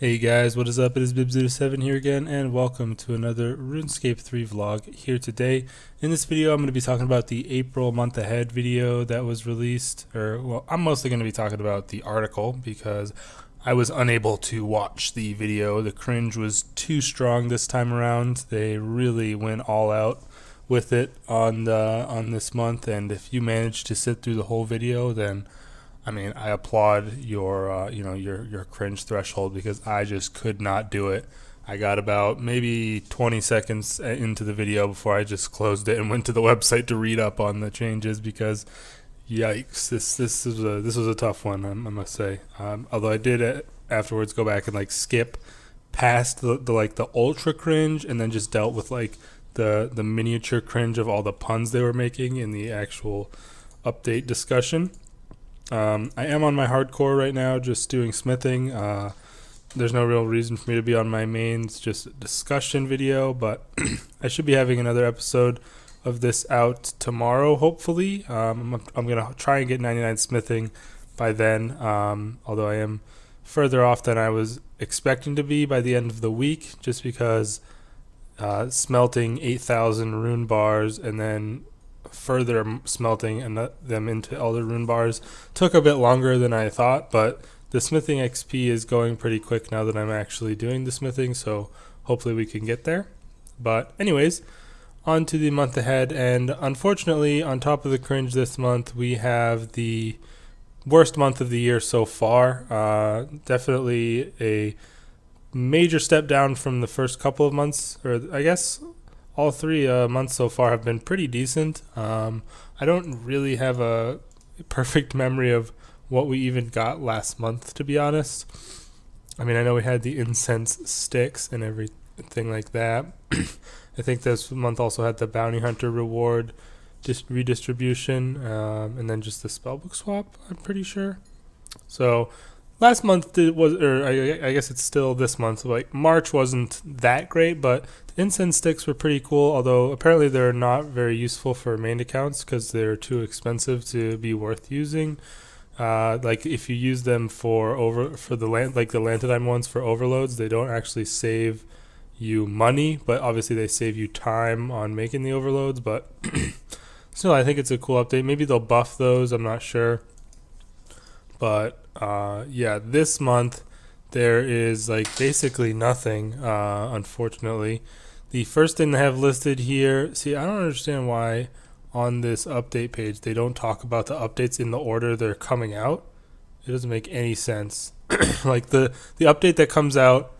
Hey guys, what is up? It is Bib07 here again, and welcome to another RuneScape 3 vlog here today. In this video, I'm going to be talking about the April month ahead video that was released, well, I'm mostly going to be talking about the article because I was unable to watch the video. The cringe was too strong this time around. They really went all out with it on this month, and if you managed to sit through the whole video, then I mean, I applaud your, your cringe threshold because I just could not do it. I got about maybe 20 seconds into the video before I just closed it and went to the website to read up on the changes because, yikes, this was a tough one, I must say. Although I did afterwards go back and like skip past the ultra cringe and then just dealt with like the miniature cringe of all the puns they were making in the actual update discussion. I am on my hardcore right now, just doing smithing. There's no real reason for me to be on my main. It's just a discussion video, but I should be having another episode of this out tomorrow, hopefully. I'm going to try and get 99 smithing by then, although I am further off than I was expecting to be by the end of the week, just because smelting 8,000 rune bars and then further smelting and them into other rune bars took a bit longer than I thought, but the smithing XP is going pretty quick now that I'm actually doing the smithing, so hopefully we can get there. But anyways, on to the month ahead, and unfortunately on top of the cringe this month we have the worst month of the year so far. Definitely a major step down from the first couple of months, or I guess all 3 months so far have been pretty decent. I don't really have a perfect memory of what we even got last month, to be honest. I mean, I know we had the incense sticks and everything like that. I think this month also had the bounty hunter reward redistribution, and then just the spellbook swap, I'm pretty sure. So last month I guess it's still this month. Like March wasn't that great, but the incense sticks were pretty cool. Although apparently they're not very useful for main accounts because they're too expensive to be worth using. Like if you use them for the Lantadime ones for overloads, they don't actually save you money, but obviously they save you time on making the overloads. But still, I think it's a cool update. Maybe they'll buff those. I'm not sure, but yeah, this month there is like basically nothing, unfortunately. The first thing they have listed here, see, I don't understand why on this update page they don't talk about the updates in the order they're coming out. It doesn't make any sense. Like the update that comes out,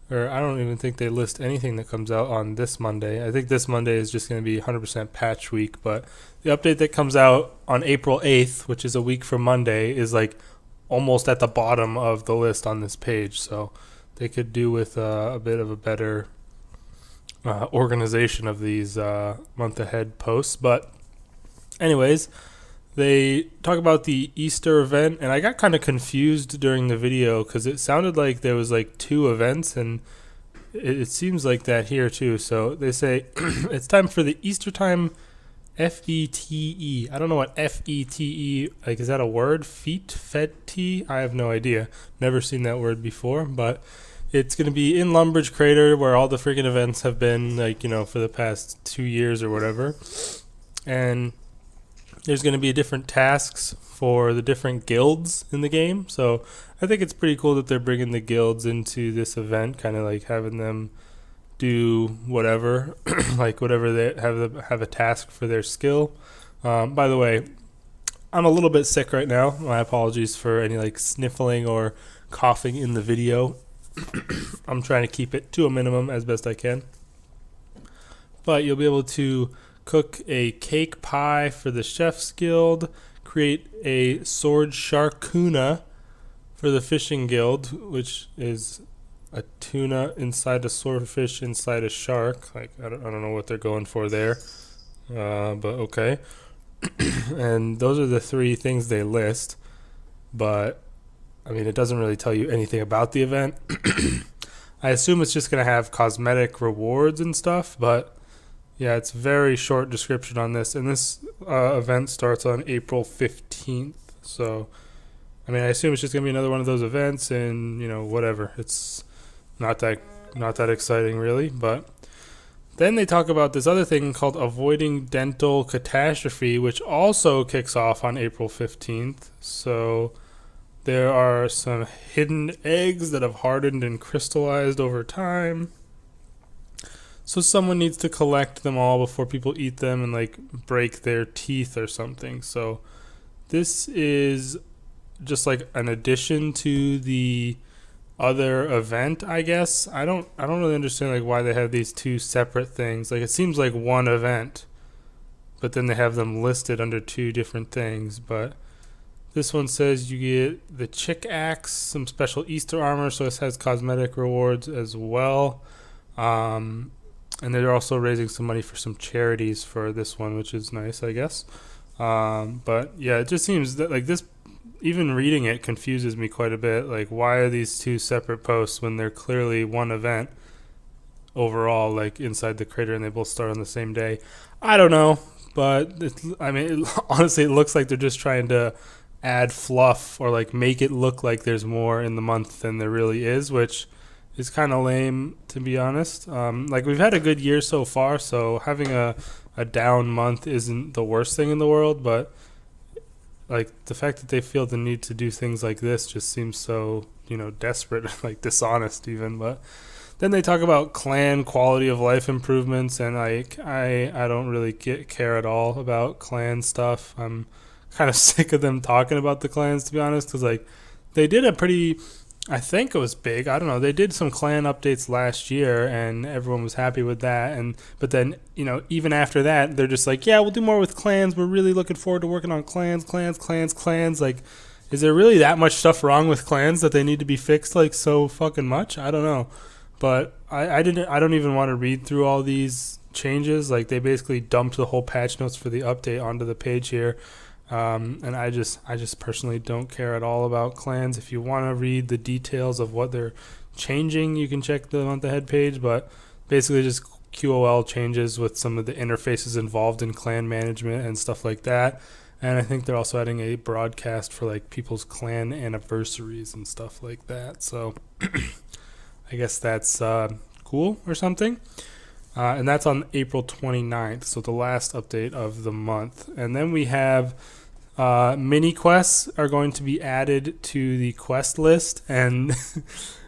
or I don't even think they list anything that comes out on this Monday. I think this Monday is just going to be 100% patch week, but the update that comes out on April 8th, which is a week from Monday, is like almost at the bottom of the list on this page. So they could do with a bit of a better organization of these month ahead posts. But anyways, they talk about the Easter event, and I got kind of confused during the video because it sounded like there was like 2 events, and it seems like that here too. So they say it's time for the Easter time FETE. I don't know what FETE, like, is that a word? Fete? I have no idea. Never seen that word before, but it's going to be in Lumbridge Crater where all the freaking events have been, like, for the past 2 years or whatever. And there's going to be different tasks for the different guilds in the game. So I think it's pretty cool that they're bringing the guilds into this event, kind of like having them do whatever, like whatever they have a task for their skill. By the way, I'm a little bit sick right now. My apologies for any like sniffling or coughing in the video. I'm trying to keep it to a minimum as best I can. But you'll be able to cook a cake pie for the Chef's Guild, create a sword sharkuna for the Fishing Guild, which is a tuna inside a swordfish inside a shark. Like I don't know what they're going for there, but okay. And those are the 3 things they list, but I mean, it doesn't really tell you anything about the event. I assume it's just going to have cosmetic rewards and stuff, but yeah, it's very short description on this. And this event starts on April 15th, so I mean, I assume it's just gonna be another one of those events, and whatever. It's not that exciting really. But then they talk about this other thing called avoiding dental catastrophe, which also kicks off on April 15th. So there are some hidden eggs that have hardened and crystallized over time. So someone needs to collect them all before people eat them and like break their teeth or something. So this is just like an addition to the other event, I guess. I don't really understand like why they have these two separate things. Like it seems like one event, but then they have them listed under two different things. But this one says you get the chick axe, some special Easter armor, so this has cosmetic rewards as well. And they're also raising some money for some charities for this one, which is nice, I guess. But yeah, it just seems that like this, even reading it confuses me quite a bit. Like, why are these two separate posts when they're clearly one event overall, like inside the crater, and they both start on the same day? I don't know, but honestly, it looks like they're just trying to add fluff or like make it look like there's more in the month than there really is, which is kind of lame, to be honest. Like, we've had a good year so far, so having a down month isn't the worst thing in the world, but like the fact that they feel the need to do things like this just seems so desperate, like dishonest even. But then they talk about clan quality of life improvements, and like I don't really care at all about clan stuff. I'm kind of sick of them talking about the clans, to be honest, because like they did a pretty, I think it was big, I don't know, they did some clan updates last year and everyone was happy with that, but then even after that they're just like, yeah, we'll do more with clans, we're really looking forward to working on clans. Like, is there really that much stuff wrong with clans that they need to be fixed like so fucking much? I don't know. But I don't even want to read through all these changes. Like, they basically dumped the whole patch notes for the update onto the page here. And I just personally don't care at all about clans. If you want to read the details of what they're changing, you can check the month ahead page, but basically just QOL changes with some of the interfaces involved in clan management and stuff like that. And I think they're also adding a broadcast for like people's clan anniversaries and stuff like that. So I guess that's cool or something. And that's on April 29th, so the last update of the month. And then we have mini quests are going to be added to the quest list, and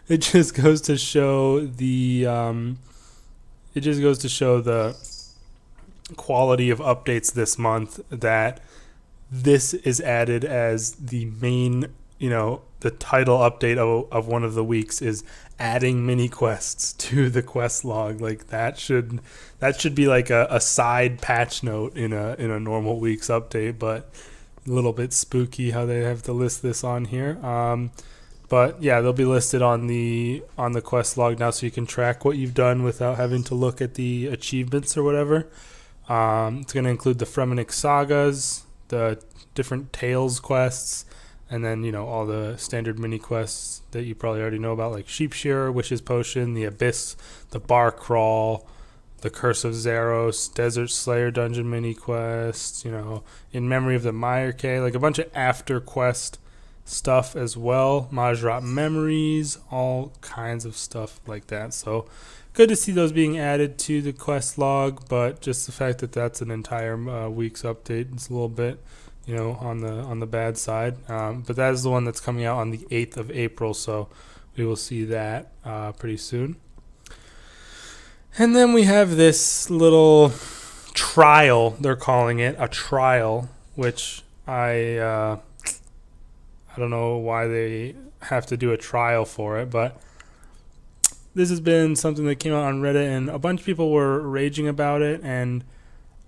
it just goes to show the quality of updates this month, that this is added as the main, the title update of one of the weeks is adding mini quests to the quest log. Like, that should be like a side patch note in a normal week's update, but a little bit spooky how they have to list this on here. But yeah, they'll be listed on the quest log now, so you can track what you've done without having to look at the achievements or whatever. It's going to include the Fremennik sagas, the different Tales quests, and then all the standard mini quests that you probably already know about, like Sheep Shearer, Wish's Potion, the Abyss, the Bar Crawl, the Curse of Zaros, Desert Slayer dungeon mini quests, In Memory of the Myrke, like a bunch of after quest stuff as well, Majrat Memories, all kinds of stuff like that. So good to see those being added to the quest log, but just the fact that that's an entire week's update is a little bit on the bad side. But that is the one that's coming out on the 8th of April, so we will see that pretty soon. And then we have this little trial, they're calling it a trial, which I don't know why they have to do a trial for it, but this has been something that came out on Reddit, and a bunch of people were raging about it, and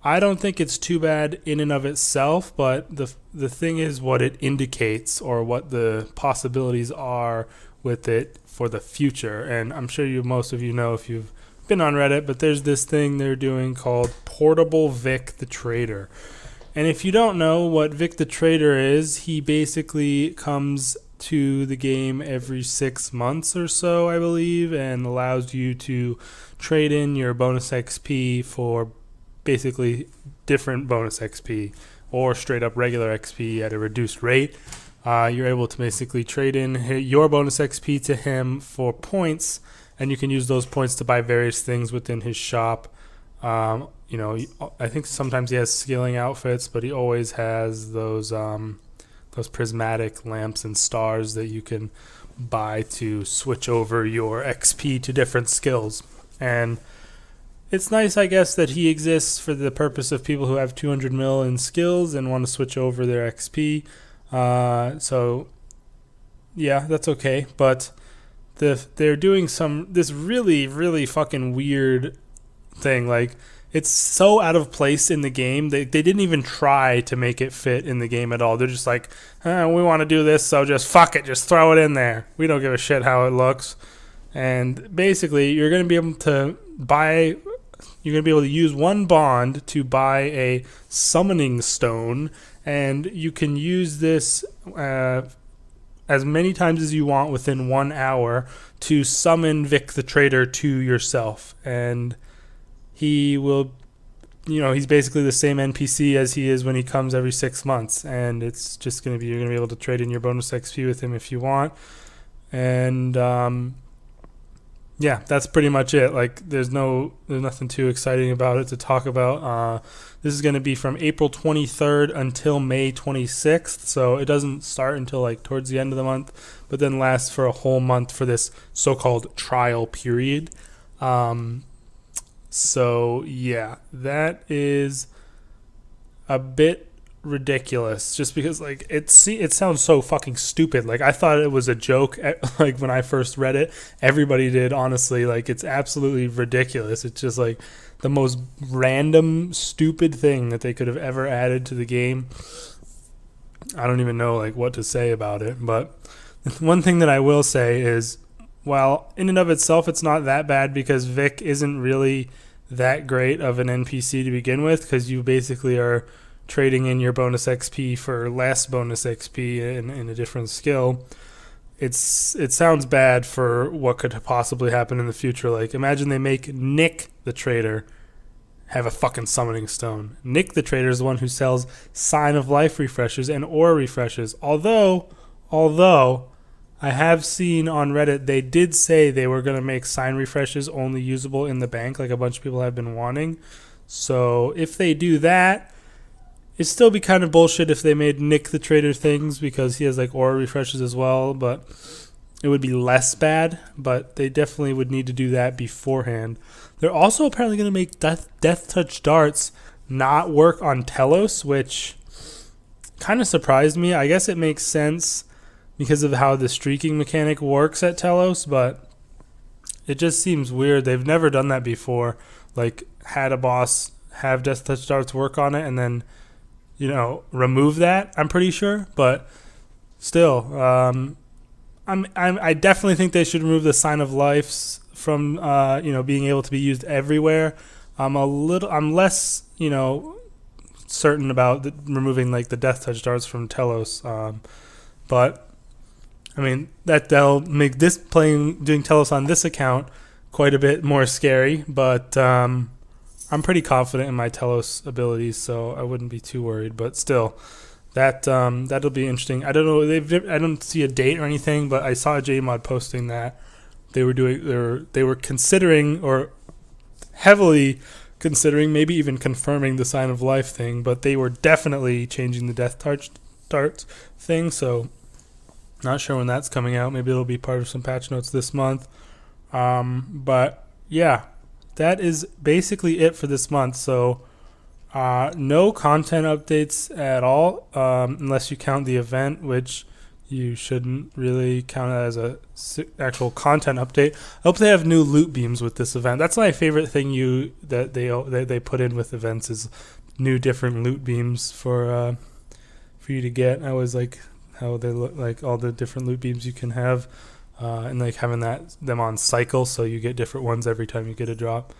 I don't think it's too bad in and of itself, but the thing is what it indicates, or what the possibilities are with it for the future. And I'm sure most of you know if you've been on Reddit, but there's this thing they're doing called Portable Vic the Trader. And if you don't know what Vic the Trader is, he basically comes to the game every 6 months or so, I believe, and allows you to trade in your bonus XP for basically different bonus XP or straight up regular XP at a reduced rate. you're able to basically trade in your bonus XP to him for points, and you can use those points to buy various things within his shop. I think sometimes he has scaling outfits, but he always has those prismatic lamps and stars that you can buy to switch over your XP to different skills. And it's nice, I guess, that he exists for the purpose of people who have 200 mil in skills and want to switch over their XP. So yeah, that's okay. But they're doing this really, really fucking weird thing. Like, it's so out of place in the game. They didn't even try to make it fit in the game at all. They're just like, we want to do this, so just fuck it, just throw it in there. We don't give a shit how it looks. And basically, you're going to be able to use one bond to buy a summoning stone, and you can use this as many times as you want within 1 hour to summon Vic the Traitor to yourself. And he will, he's basically the same NPC as he is when he comes every 6 months. And it's just you're going to be able to trade in your bonus XP with him if you want. And, yeah, that's pretty much it. Like, there's nothing too exciting about it to talk about. This is going to be from April 23rd until May 26th. So it doesn't start until like towards the end of the month, but then lasts for a whole month for this so-called trial period. So yeah, that is a bit ridiculous, just because like it sounds so fucking stupid. Like, I thought it was a joke like when I first read it. Everybody did, honestly. Like, it's absolutely ridiculous. It's just like the most random stupid thing that they could have ever added to the game. I don't even know like what to say about it. But one thing that I will say is, while in and of itself it's not that bad, because Vic isn't really that great of an NPC to begin with, because you basically are trading in your bonus XP for less bonus XP in a different skill. It sounds bad for what could possibly happen in the future. Like, imagine they make Nick the Traitor have a fucking summoning stone. Nick the Traitor is the one who sells Sign of Life refreshes and aura refreshes. Although I have seen on Reddit they did say they were going to make sign refreshes only usable in the bank, like a bunch of people have been wanting. So if they do that, it'd still be kind of bullshit if they made Nick the Traitor things, because he has like aura refreshes as well, but it would be less bad. But they definitely would need to do that beforehand. They're also apparently going to make Death Touch darts not work on Telos, which kind of surprised me. I guess it makes sense because of how the streaking mechanic works at Telos, but it just seems weird. They've never done that before. Like, had a boss have Death Touch darts work on it and then, remove that, I'm pretty sure. But still, I definitely think they should remove the Sign of Life from being able to be used everywhere. I'm less certain about removing like the Death Touch darts from Telos, but I mean that'll make doing Telos on this account quite a bit more scary. But I'm pretty confident in my Telos abilities, so I wouldn't be too worried. But still, that'll be interesting. I don't know. I don't see a date or anything, but I saw a JMod posting that they were considering, or heavily considering, maybe even confirming the Sign of Life thing. But they were definitely changing the Death Touch darts thing. So not sure when that's coming out. Maybe it'll be part of some patch notes this month. But yeah. That is basically it for this month. So no content updates at all, unless you count the event, which you shouldn't really count as a actual content update. I hope they have new loot beams with this event. That's my favorite thing that they put in with events, is new different loot beams for you to get. I always like how they look, like all the different loot beams you can have. And like having them on cycle, so you get different ones every time you get a drop.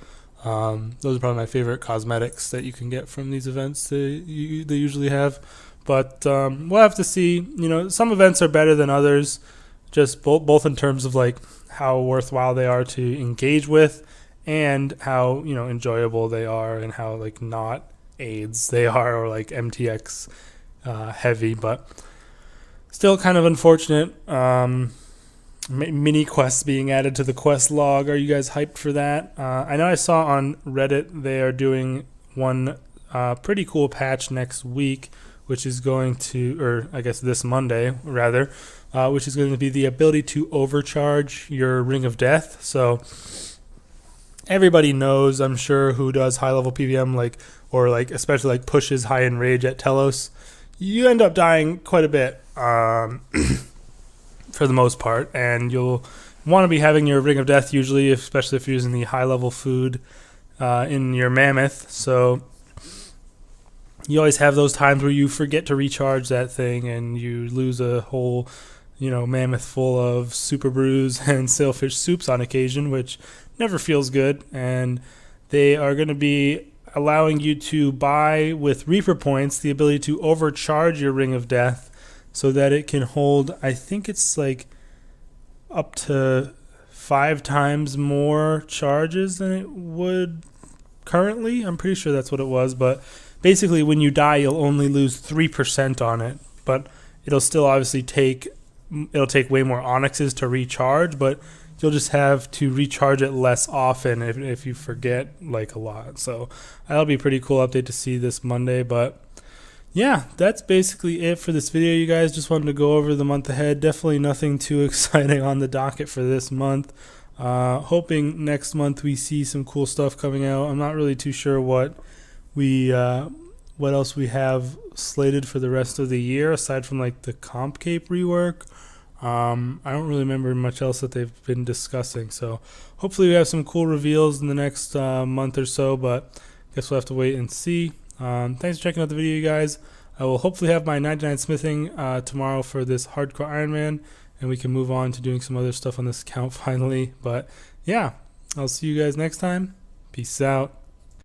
Those are probably my favorite cosmetics that you can get from these events they usually have. But we'll have to see. Some events are better than others, just both in terms of like how worthwhile they are to engage with, and how enjoyable they are, and how like not AIDS they are, or like MTX heavy. But Still kind of unfortunate. Mini quests being added to the quest log. Are you guys hyped for that? I know I saw on Reddit they are doing one pretty cool patch next week, which is going to, or I guess this Monday rather, which is going to be the ability to overcharge your Ring of Death. So everybody knows, I'm sure, who does high level PVM, or especially pushes high enrage at Telos, you end up dying quite a bit for the most part, and you'll want to be having your Ring of Death usually, especially if you're using the high level food in your Mammoth. So you always have those times where you forget to recharge that thing and you lose a whole Mammoth full of Super Brews and Sailfish Soups on occasion, which never feels good. And they are going to be allowing you to buy with Reaper points the ability to overcharge your Ring of Death so that it can hold, I think it's up to 5 times more charges than it would currently. I'm pretty sure that's what it was, but basically when you die you'll only lose 3% on it, but it'll still obviously take way more onyxes to recharge, but you'll just have to recharge it less often if you forget a lot. So that'll be a pretty cool update to see this Monday. But yeah, that's basically it for this video, you guys. Just wanted to go over the month ahead. Definitely nothing too exciting on the docket for this month. Hoping next month we see some cool stuff coming out. I'm not really too sure what else we have slated for the rest of the year aside from the comp cape rework. I don't really remember much else that they've been discussing, so hopefully we have some cool reveals in the next month or so, but I guess we'll have to wait and see. Thanks for checking out the video, you guys. I will hopefully have my 99 smithing tomorrow for this hardcore Iron Man, and we can move on to doing some other stuff on this account finally. But yeah, I'll see you guys next time. Peace out.